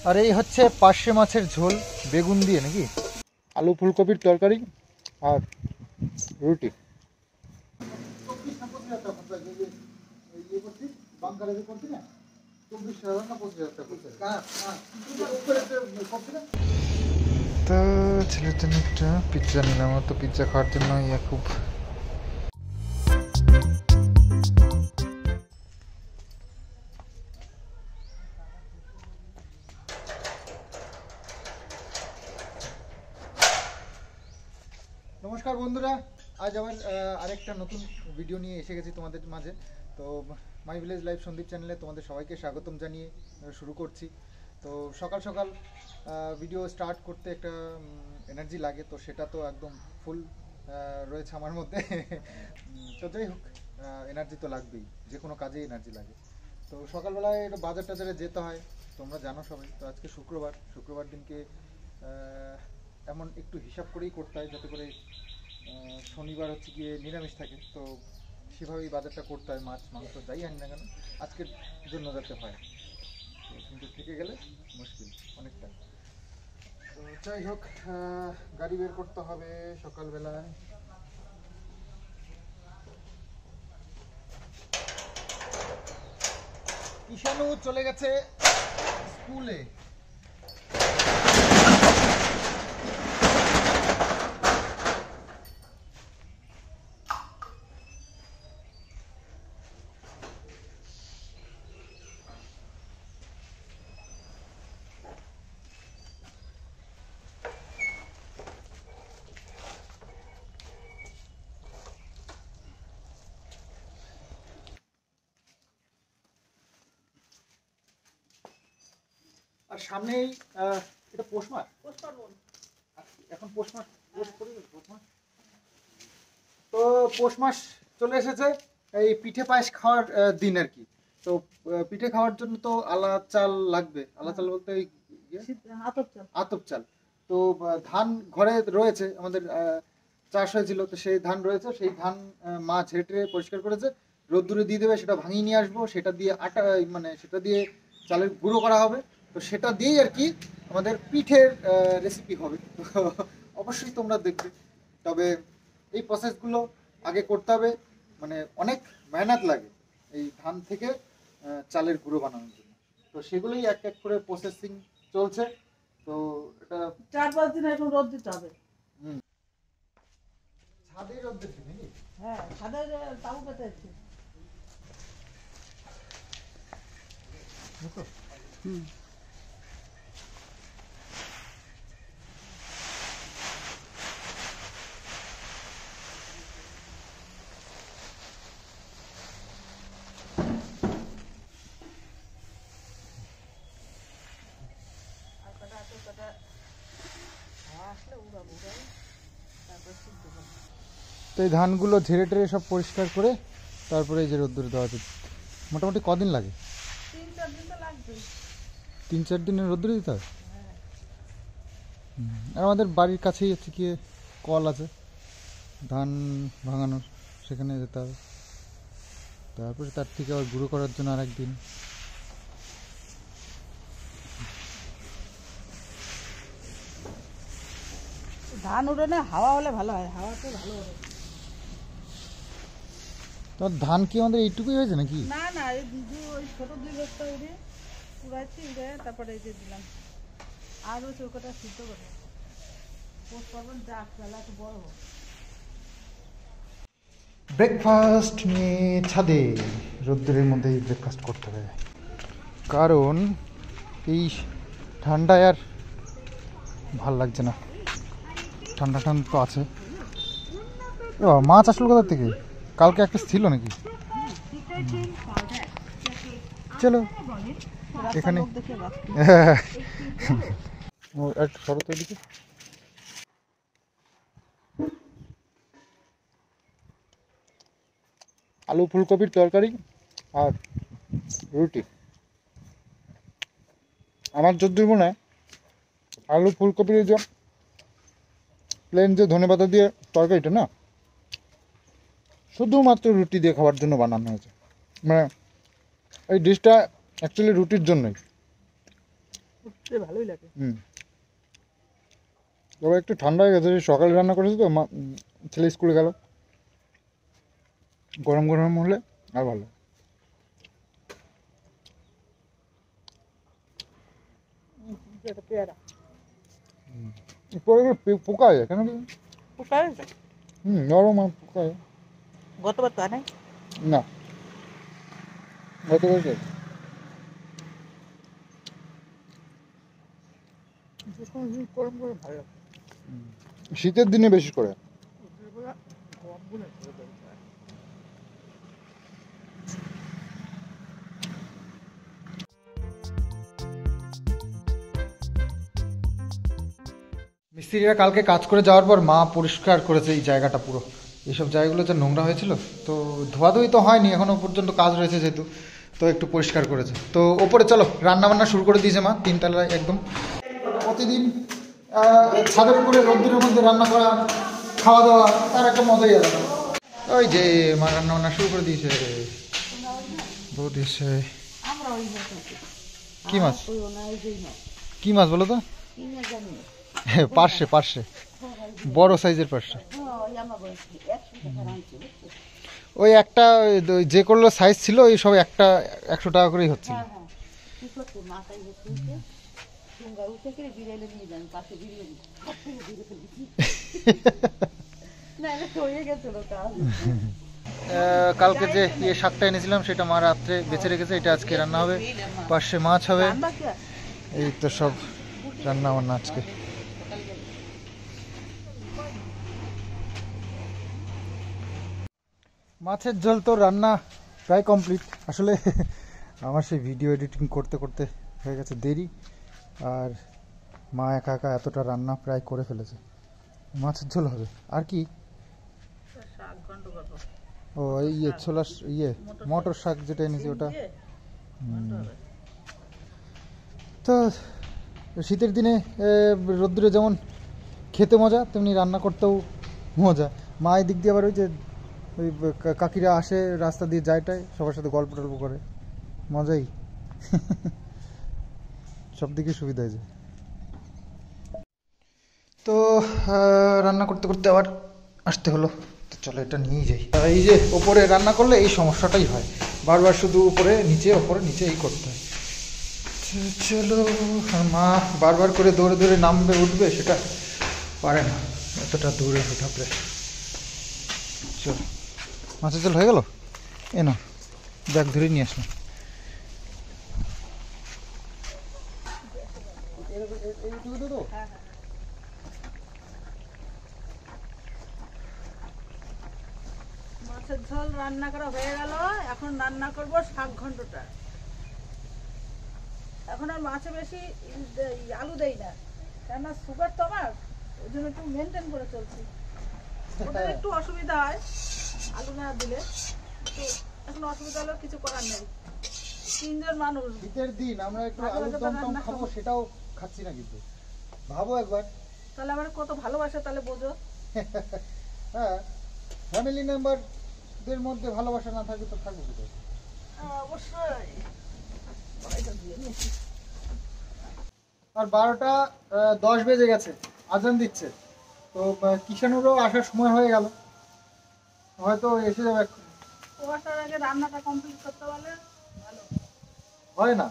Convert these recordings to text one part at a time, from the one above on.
আর এই হচ্ছে পার্শে মাছের ঝোল বেগুন দিয়ে নাকি, আলু ফুলকপির তরকারি আর রুটি। তো ছেলের জন্য একটা পিৎজা নিলাম, তো পিৎজা খাওয়ার জন্য ইয়া খুব নমস্কার বন্ধুরা, আজ আবার আরেকটা নতুন ভিডিও নিয়ে এসে গেছি তোমাদের মাঝে। তো মাই ভিলেজ লাইফ সন্দীপ চ্যানেলে তোমাদের সবাইকে স্বাগতম জানিয়ে শুরু করছি। তো সকাল সকাল ভিডিও স্টার্ট করতে একটা এনার্জি লাগে, তো সেটা তো একদম ফুল রয়েছে আমার মধ্যে। তো যাই হোক, এনার্জি তো লাগবেই, যে কোনো কাজেই এনার্জি লাগে। তো সকালবেলায় একটু বাজার টাজারে যেতে হয়, তোমরা জানো সবাই। তো আজকে শুক্রবার দিনকে এমন একটু হিসাব করেই করতে হয়, যাতে করে শনিবার হচ্ছে গিয়ে নিরামিষ থাকে। তো সেভাবেই বাজারটা করতে হয়, মাছ মাংস যাই আনি না কেন আজকের জন্য যাতে হয়, কিন্তু থেকে গেলে মুশকিল অনেকটা। তো যাই হোক, গাড়ি বের করতে হবে সকালবেলায়। ঈশানু চলে গেছে স্কুলে। আর সামনেই এটা পৌষ মাস, এখন পৌষ মাস তো পৌষ মাস চলে এসেছে, এই পিঠে পায়েস খাওয়ার দিন আর কি। তো পিঠে খাওয়ার জন্য তো আলা চাল লাগবে। আলা চাল বলতে ওই আতপ চাল। তো ধান ঘরে রয়েছে আমাদের, চাষ হয়েছিল, তো সেই ধান রয়েছে। সেই ধান মা ঝেঁটে পরিষ্কার করেছে, রোদ্দুরে দিয়ে দেবে, সেটা ভাঙিয়ে নিয়ে আসবো। সেটা দিয়ে আটা, মানে সেটা দিয়ে চালের গুঁড়ো করা হবে। তো সেটা দিয়েই আর কি আমাদের পিঠের রেসিপি হবে। তো অবশ্যই তোমরা দেখবে। তবে এই প্রসেসগুলো আগে করতে হবে, মানে অনেক মেহনত লাগে এই ধান থেকে চালের গুঁড়ো বানানোর জন্য। তো সেগুলোই এক এক করে প্রসেসিং চলছে। তো এটা 4-5 দিন এখন রোদ দিতে হবে। ছাদে রোদ দিচ্ছি নাকি? হ্যাঁ, ছাদে তাবু পেতে আছে। হুম। তো এই ধানগুলো ঝেড়ে টেড়ে সব পরিষ্কার করে তারপরে এই যে রোদ্দুরে দেওয়া আছে। মোটামুটি কদিন লাগে? 3-4 দিন তো লাগবে। 3-4 দিনের রোদ্দুরে দিতে হয়। আর আমাদের বাড়ির কাছেই হচ্ছে কি কল আছে ধান ভাঙানোর, সেখানে যেতে হবে। তারপরে তার থেকে আবার গুঁড়ো করার জন্য আর একদিন। ধান উড়ানে হাওয়া হলে ভালো হয়, হাওয়াতে ভালো হবে। তো ধান কি আমাদের এইটুকুই হয়েছে নাকি? না না, এই ওই ছোট 2 বস্তা উড়িয়ে উড়াচ্ছি, উড়ে তারপরে এই যে দিলাম। আর ওই চৌকাটা সিদ্ধ করে পোস্ট করবেন, যা খেলা একটু বড় হোক। ব্রেকফাস্ট নিয়ে ছাদে রোদ্দুরের মধ্যেই ব্রেকফাস্ট করতে হবে, কারণ এই ঠান্ডায় আর ভাল লাগছে না। ঠান্ডা ঠান্ডা তো আছে। মাছ আসলো কোথা থেকে? কালকে একটা ছিল নাকি? চলো এখানে একটু শরৎ দিকে। আলু ফুলকপির তরকারি আর রুটি। আমার যদ্দূর মনে হয় আলু ফুলকপির যে প্লেন যে ধনেপাতা দিয়ে তরকারিটা না, শুধুমাত্র রুটি দিয়ে খাওয়ার জন্য বানানো হয়েছে। মানে এই ডিশটা অ্যাকচুয়ালি রুটির জন্যই। ভালোই লাগে। তবে একটু ঠান্ডা হয়ে গেছে, সকালে রান্না করেছি তো, ছেলে স্কুলে গেল, গরম গরম হলে আর ভালো। পেয়ারা পোকা হয় কেন? পোকা হয়েছে? নরম আর পোকা হয় গতবার তো আনে না, গত বছর গরম করে ভালো লাগে। শীতের দিনে বেশি করে। মিস্ত্রিরা কালকে কাজ করে যাওয়ার পর মা পরিষ্কার করেছে এই জায়গাটা পুরো, এইসব জায়গাগুলো যে নোংরা হয়েছিল, তো ধোয়াধুয়ি তো হয়নি এখনো পর্যন্ত, কাজ রয়েছে যেহেতু, তো একটু পরিষ্কার করেছে। তো ওপরে চলো, রান্না বান্না শুরু করে দিয়েছে মা, 3 তলায় একদম। প্রতিদিন ছাদের উপরে রোদ্দুরের মধ্যে রান্না করা, খাওয়া দাওয়া, তার একটা মজাই আলাদা। ওই যে মা রান্না বান্না শুরু করে দিয়েছে, বৌদি এসে। কি মাছ? কি মাছ বলো তো? পার্শে, পার্শে, বড় সাইজের পার্শে। ওই একটা যে করলো সাইজ ছিল, ওই সব একটা 100 টাকা করেই হচ্ছিল। কালকে যে শাকটা এনেছিলাম সেটা মা রাত্রে বেঁচে রেখেছে, এটা আজকে রান্না হবে। পার্শে মাছ হবে, এই তো সব রান্না বান্না আজকে। মাছের ঝোল তো রান্না প্রায় কমপ্লিট। আসলে আমার সেই ভিডিও এডিটিং করতে করতে হয়ে গেছে দেরি, আর মা একা একা এতটা রান্না প্রায় করে ফেলেছে। মাছের ঝোল হবে আর কি, ও ছোলা মটর শাক যেটা এনেছি ওটা। তো শীতের দিনে রোদ্দুরে যেমন খেতে মজা, তেমনি রান্না করতেও মজা। মা এই দিক দিয়ে আবার ওই যে ওই কাকিরা আসে রাস্তা দিয়ে যায়টায়, সবার সাথে গল্প টল্প করে, মজাই। সব দিকে সুবিধা হয়েছে। তো রান্না করতে করতে আবার আসতে হলো, তো চলো এটা নিয়ে যাই। এই যে ওপরে রান্না করলে এই সমস্যাটাই হয়, বারবার শুধু উপরে নিচে ওপরে নিচে এই করতে হয়। চলো, আর মা বারবার করে দৌড়ে দৌড়ে নামবে উঠবে, সেটা পারে না এতটা দূরে উঠাবে। চলো, মাছের ঝোল হয়ে গেল, এ না ব্যাগ ধরে নিয়ে আসলাম। মাছের ঝোল রান্না করা হয়ে গেল, এখন রান্না করব শাক ঘন্টটা। এখন আর মাছে বেশি আলু দেই না, কেননা সুগার তো আমার, ওই জন্য একটু মেনটেন করে চলছি। ওদের একটু অসুবিধা হয় আলু না দিলে, তো এখন অসুবিধা হলেও কিছু করার নেই। 3 জন মানুষ, শীতের দিন আমরা একটু আলুর দম টম খাবো, সেটাও খাচ্ছি না কিন্তু। ভাবো একবার, তাহলে আমার কত ভালোবাসা, তাহলে বোঝো। হ্যাঁ, ফ্যামিলি মেম্বারদের মধ্যে ভালোবাসা না থাকবে তো থাকবে কোথায়? অবশ্যই। আর 12টা 10 বেজে গেছে, আজান দিচ্ছে। তো কিষানুরও আসার সময় হয়ে গেল, হয়তো এসে যাবে এখন। ও আসার আগে রান্নাটা কমপ্লিট করতে পারলে ভালো হয় না,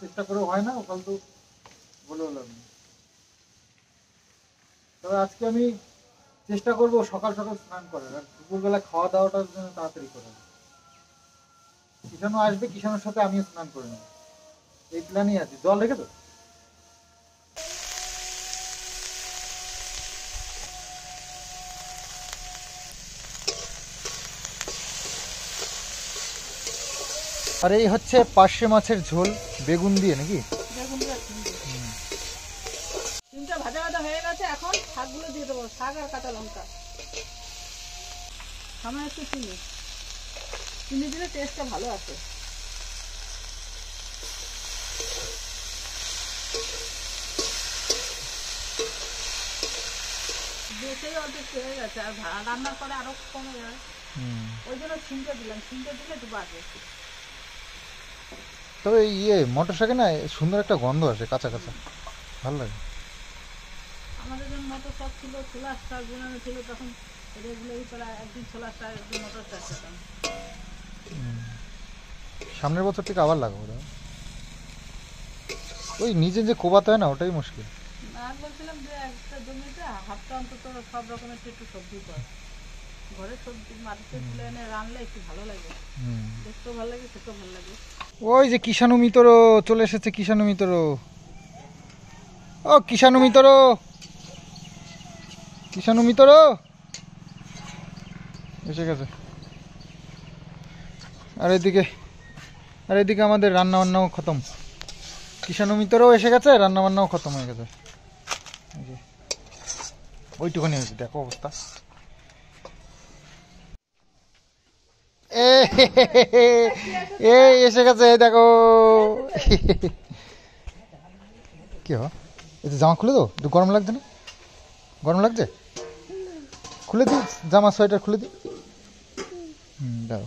চেষ্টা করেও হয় না, ওখান তো বলে হলাম। তবে আজকে আমি চেষ্টা করবো সকাল সকাল স্নান করার, আর দুপুরবেলা খাওয়া দাওয়াটার জন্য তাড়াতাড়ি করার। কিষানু আসবে, কিষানুর সাথে আমিও স্নান করে নেবো, এই প্ল্যানই আছে। জল রেখে তো আর এই হচ্ছে পার্শে মাছের ঝোল বেগুন দিয়ে নাকি? ডিমটা ভাজা ভাজা হয়ে গেছে, এখন শাকগুলো দিয়ে দেবো, শাক আর কাঁচা লঙ্কা, সামান্য একটু চিনি। চিনি দিলে টেস্টটা ভালো আসে। বেশি অর্ধেক হয়ে গেছে, আর রান্নার পরে আরো কমে যায়, ওই জন্য ছিনতে দিলাম, ছিনতে দিলে একটু বাড়বে। তবে মটর শাকে না সুন্দর একটা গন্ধ আসে, কাঁচা কাঁচা। ভালো লাগে। আমাদের যখন মোটর শখ ছিল, সোলার স্টার বোনানো ছিল, তখন রেগুলারই করা, একদিন সোলার স্টার একদিন মোটর স্টার খেতাম। সামনের বছর থেকে আবার লাগাবো দাদা। ওই নিজে যে কোবাতে হয় না, ওটাই মুশকিল। আর বলছিলাম যে একটা জমিতে হাফটা অন্তত সব রকমের একটু সবজি কর, ঘরের সবজি মাটিতে তুলে এনে রানলে একটু ভালো লাগে, দেখতেও ভালো লাগে, খেতেও ভালো লাগে। ওই যে কিষাণু মিত্র চলে এসেছে, কিষাণু মিত্র। ও কিষাণু মিত্র, কিষাণু মিত্র এসে গেছে। আর এদিকে আমাদের রান্না বান্নাও খতম। কিষাণু মিত্রও এসে গেছে, রান্না বান্নাও খতম হয়ে গেছে। এই যে ওইটুখানি হয়েছে, দেখো অবস্থা। এই এসে গেছে, দেখো। কি হয়, এই জামা খুলে দাও, একটু গরম লাগছে না? গরম লাগছে, খুলে দিই জামা, সোয়েটার খুলে দিই। দাও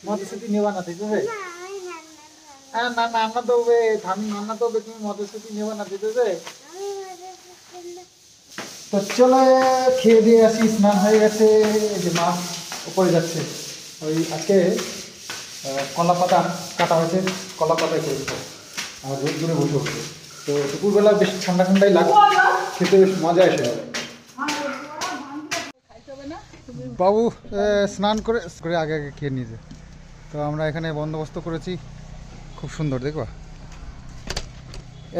মধুসূতি নেবা না, ঠিক আছে? হ্যাঁ, না না, আন্না তো হবে, আমি আন্না তো হবে, তুমি মধুসূতি নেবা না, ঠিক আছে? তো চলো খেয়ে দিয়ে আসি, স্নান হয়ে গেছে। এই যে মাছ উপরে যাচ্ছে, ওই আজকে কলা পাতা কাটা হয়েছে, কলা পাতায় করে দিতে আর রোদ দূরে বসে উঠছে। তো দুপুরবেলা বেশ ঠান্ডা ঠান্ডাই লাগে, খেতে বেশ মজা এসে যাবে। বাবু স্নান করে করে আগে আগে খেয়ে নিয়েছে। তো আমরা এখানে বন্দোবস্ত করেছি, খুব সুন্দর, দেখবা।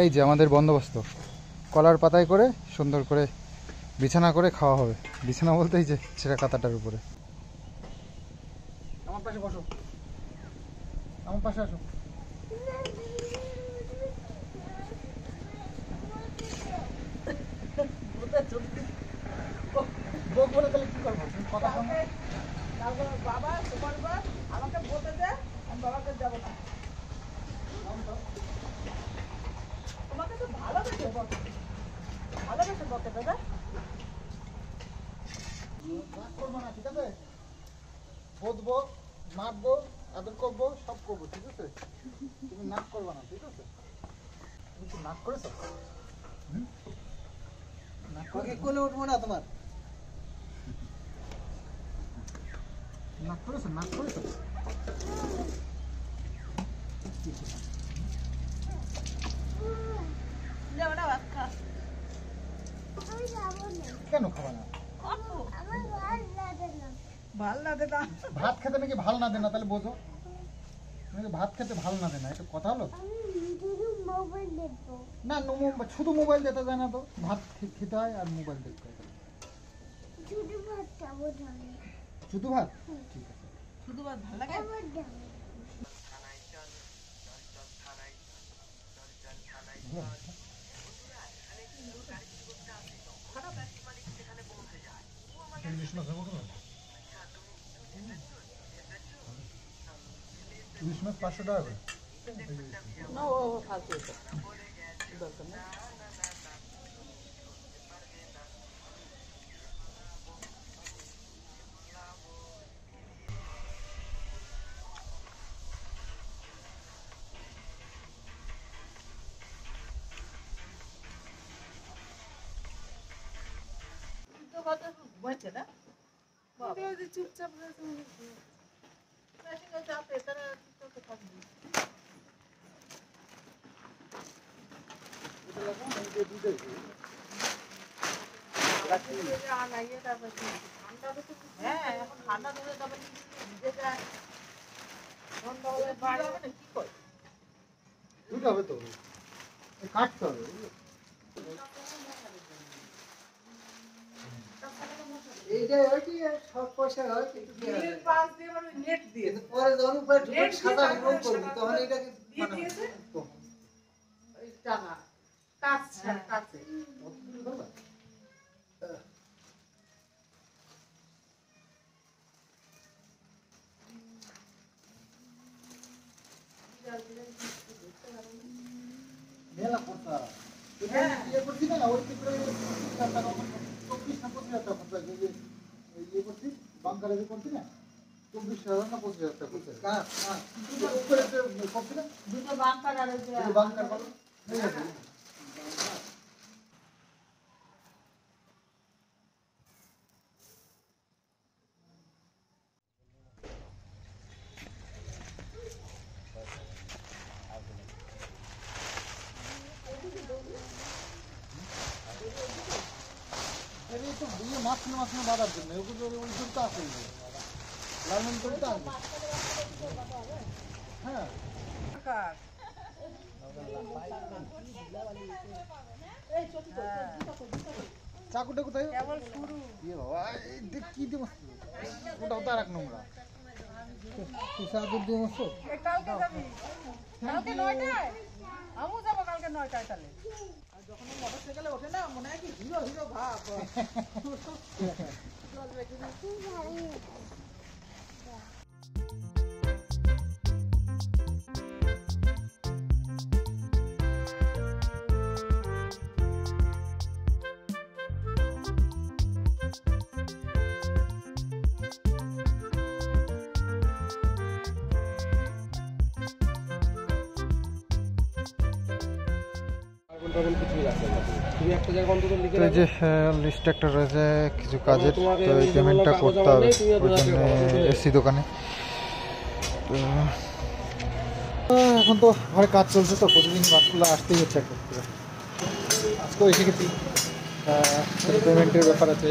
এই যে আমাদের বন্দোবস্ত, কলার পাতায় করে সুন্দর করে বিছানা করে খাওয়া হবে। বিছানা বলতে এই যে ছেঁড়া কাতাটার উপরে। আমার পাশে বসো, আমার পাশে আসো। বলে তাহলে কি করবো, কথা শোনো। বাবা তোমার আমাকে বলতে দে, আমি বাবাকে যাবো না। তোমাকে তো ভালোবেসে বকে, ভালোবেসে বকে দাদা। রাগ করবো না, ঠিক আছে? বদবো, মারবো, আদর করবো, সব করবো, ঠিক আছে? তুমি নাক করবো না, ঠিক আছে? তুমি কি নাক করেছো? কোলে উঠবো না তোমার। নাক করেছো, নাক করেছো? যাবো না ভাত খা। কেন খাবা না? ভাল লাগে না। ভাত খেতে নাকি ভালো না দে না, তাহলে বোঝো। নাকি ভাত খেতে ভালো না দে না, এটা কথা হলো? না, শুধু মোবাইল দেখতে যায় না তো, ভাত খেতে হয় আর মোবাইল দেখতে হয়। শুধু ভাত, ঠিক আছে। শুধু ভাত ভাল লাগে? ইলিশ মাছ নেবো তোমার? ইলিশ মাছ 500 টাকা করে। না, ও ফালতু এটা দরকার নেই। ঘুমাচ্ছে না চুপচাপ চাপে তারা চুপচাপ থাকবে। হ্যাঁ, এখন ঠান্ডা ধরে তারপরে ভিজে যায়, ঠান্ডা হলে বাড়ি হবে না, কি করে? দুটো হবে তো, কাটতে হবে। এইটা হয় কি, সব পয়সা হয় কিন্তু পাশ দিয়ে মানে নেট দিয়ে পরে যখন উপরে সাদা রং করবি তখন এটাকে দিয়ে দিয়েছে ওই টানা কাছে কাছে। মেলা পড়তা ইয়ে করছি না, ওই ক্ষেত্রে 24,000 টাকা খরচা, ইয়ে করছি বাংকারে যে করছি না, 24,000 না 25,000 টাকা খরচা। উপরে করছি না, দুটো বাঙ্কার আর বাংকার বলো, মাঝখানে বাঁধার জন্য ওগুলো ওই জন্য তো আসে লালমন করে তো আসবে। হ্যাঁ চাকুটা কোথায়? ইয়ে বাবা, এই দেখ কি দিয়ে মারছো? ওটাও তো আর এক নোংরা। চাকুর দিয়ে মারছো? কালকে যাবি? কালকে 9টায়? আমিও যাবো কালকে 9টায় তাহলে। আর যখন মোটরসাইকেলে ওঠে না মনে হয় কি হিরো হিরো ভাব। তো এই যে লিস্ট একটা রয়েছে কিছু কাজের, তো এই পেমেন্টটা করতে হবে ওই জন্য এসছি দোকানে। তো এখন তো ঘরে কাজ চলছে, তো প্রতিদিন কাজগুলো আসতেই হচ্ছে একটা করে। আজকেও এসে গেছি, পেমেন্টের ব্যাপার আছে,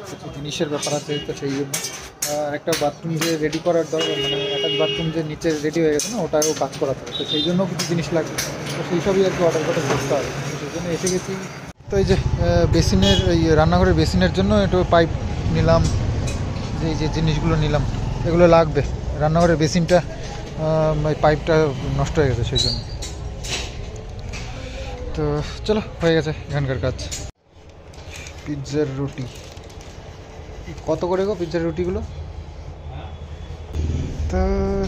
কিছু জিনিসের ব্যাপার আছে, তো সেই জন্য আর একটা বাথরুম যে রেডি করার দরকার, মানে অ্যাটাচ বাথরুম যে নিচে রেডি হয়ে গেছে না, ওটাও কাজ করাতে হবে, তো সেই জন্য কিছু জিনিস লাগবে, তো সেই সবই আর কি অর্ডার করে করতে হবে, তো সেই জন্য এসে গেছি। তো এই যে বেসিনের, এই রান্নাঘরের বেসিনের জন্য একটু পাইপ নিলাম, যে এই যে জিনিসগুলো নিলাম এগুলো লাগবে। রান্নাঘরের বেসিনটা ওই পাইপটা নষ্ট হয়ে গেছে সেই জন্য। তো চলো, হয়ে গেছে এখানকার কাজ। পিৎজার রুটি কত করে গো পিৎজার রুটিগুলো? তো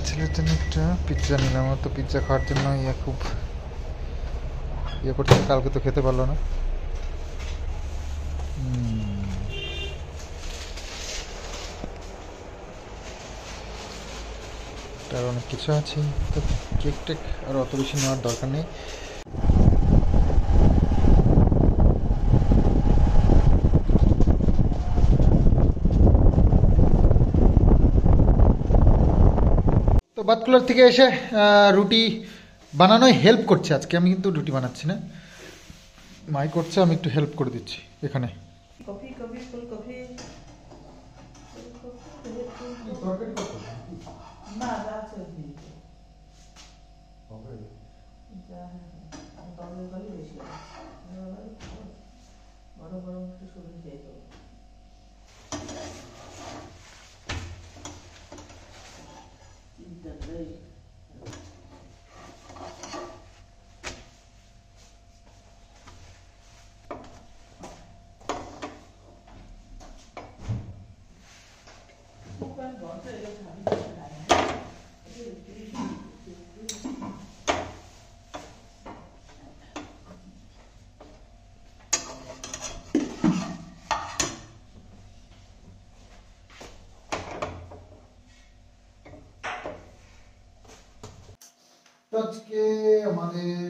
ছেলের জন্য একটা পিৎজা নিলাম, আমার তো পিৎজা খাওয়ার জন্য খুব ইয়ে করছে, কালকে তো খেতে পারলো না। তার অনেক কিছু আছে, তো কেক টেক আর অত বেশি নেওয়ার দরকার নেই। তো বাতকুলার থেকে এসে রুটি বানানোয় হেল্প করছে আজকে, আমি কিন্তু রুটি বানাচ্ছি না, মাই করছে, আমি একটু হেল্প করে দিচ্ছি এখানে। কফি কফি ফুলকপি না যাচ্ছে বড় বড় একটু শুরু খেয়ে তো আজকে আমাদের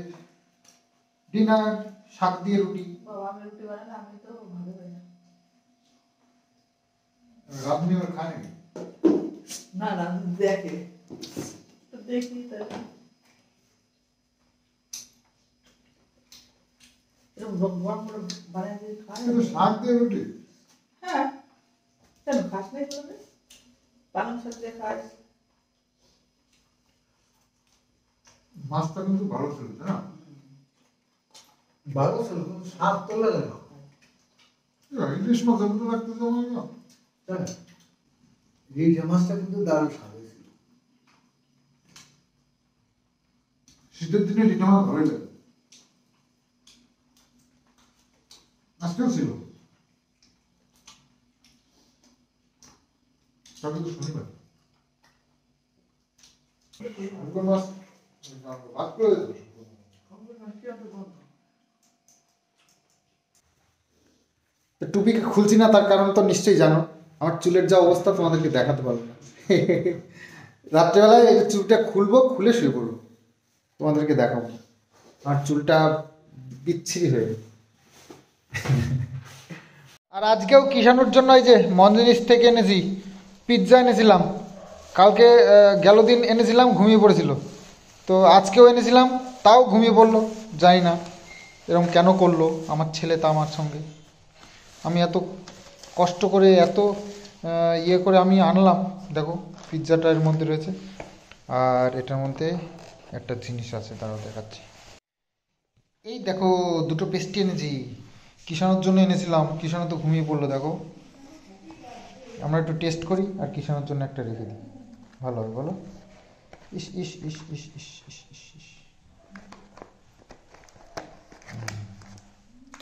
ডিনার শাক দিয়ে রুটি। বাবা আমি রুটি বানালে আমি তো ভালো হয় না। রাঁধুনি আর খায় নাকি? না না দেখে তো দেখি তাই এরকম গরম করে বানিয়ে দিয়ে খায়। কিন্তু শাক দিয়ে রুটি? হ্যাঁ কেন খাস নাই করবে, পালং শাক দিয়ে খাস। মাছটা কিন্তু ভালো ছিল না? ভালো ছিল, কিন্তু স্বাদ তো লাগে না। ইলিশ মাছের মতো লাগতেছে আমার না। তাই না? এই যে মাছটা কিন্তু দারুণ স্বাদ হয়েছিল। শীতের দিনে লিটা মাছ ভালোই লাগে। আজকেও ছিল, কালকে তো শনিবার। কোন মাছ ভাত করে দিত। টুপিকে খুলছি না, তার কারণ তো নিশ্চয়ই জানো, আমার চুলের যা অবস্থা তোমাদেরকে দেখাতে পারবো না। রাত্রেবেলায় এই চুলটা খুলবো, খুলে শুয়ে পড়বো, তোমাদেরকে দেখাবো আমার চুলটা বিচ্ছিরি হয়ে। আর আজকেও কিষাণুর জন্য এই যে মঞ্জুরিস থেকে এনেছি পিৎজা এনেছিলাম, কালকে গেল দিন এনেছিলাম ঘুমিয়ে পড়েছিল, তো আজকেও এনেছিলাম তাও ঘুমিয়ে পড়লো, জানি না এরকম কেন করলো আমার ছেলে তা আমার সঙ্গে। আমি এত কষ্ট করে এত ইয়ে করে আমি আনলাম। দেখো পিৎজাটা এর মধ্যে রয়েছে, আর এটার মধ্যে একটা জিনিস আছে, তারাও দেখাচ্ছি। এই দেখো দুটো পেস্ট্রি এনেছি, কিষানোর জন্য এনেছিলাম, কিষানো তো ঘুমিয়ে পড়লো। দেখো আমরা একটু টেস্ট করি আর কিষানোর জন্য একটা রেখে দিই, ভালো হবে বলো? ইস ইস ইস ইস ইস ইস ইস ইস।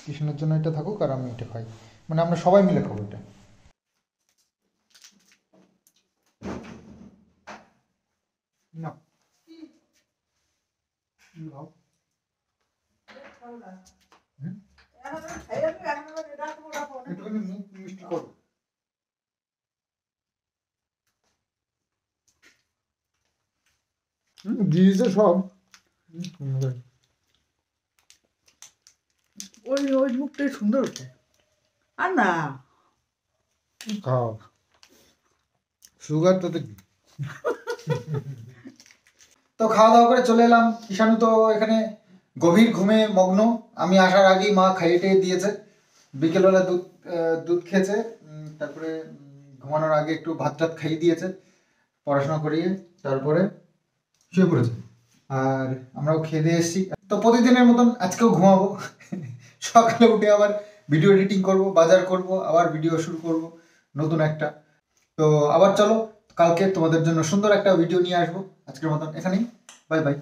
কিষানোর জন্য এটা থাকুক আর আমি এটা খাই, মানে আমরা সবাই মিলে খাবো এটা। না খাও। একটুখানি মুখ মিষ্টি করো। দিয়েছে সব। ওই ওই মুখটাই সুন্দর হচ্ছে। আর না খাও, সুগার তাতে কি। তো খাওয়া দাওয়া করে চলে এলাম। ঈশানু তো এখানে গভীর ঘুমে মগ্ন। আমি আসার আগেই মা খাইয়ে টাইয়ে দিয়েছে। বিকেলবেলা দুধ খেয়েছে, তারপরে ঘুমানোর আগে একটু ভাত টাত খাইয়ে দিয়েছে, পড়াশোনা করিয়ে তারপরে শুয়ে পড়েছে। আর আমরাও খেয়ে দিয়ে এসেছি। তো প্রতিদিনের মতন আজকেও ঘুমাবো। সকালে উঠে আবার ভিডিও এডিটিং করব, বাজার করব, আবার ভিডিও শুরু করব নতুন একটা। তো আবার চলো কালকে তোমাদের জন্য সুন্দর একটা ভিডিও নিয়ে আসবো। আজকের মতন এখানেই, বাই বাই।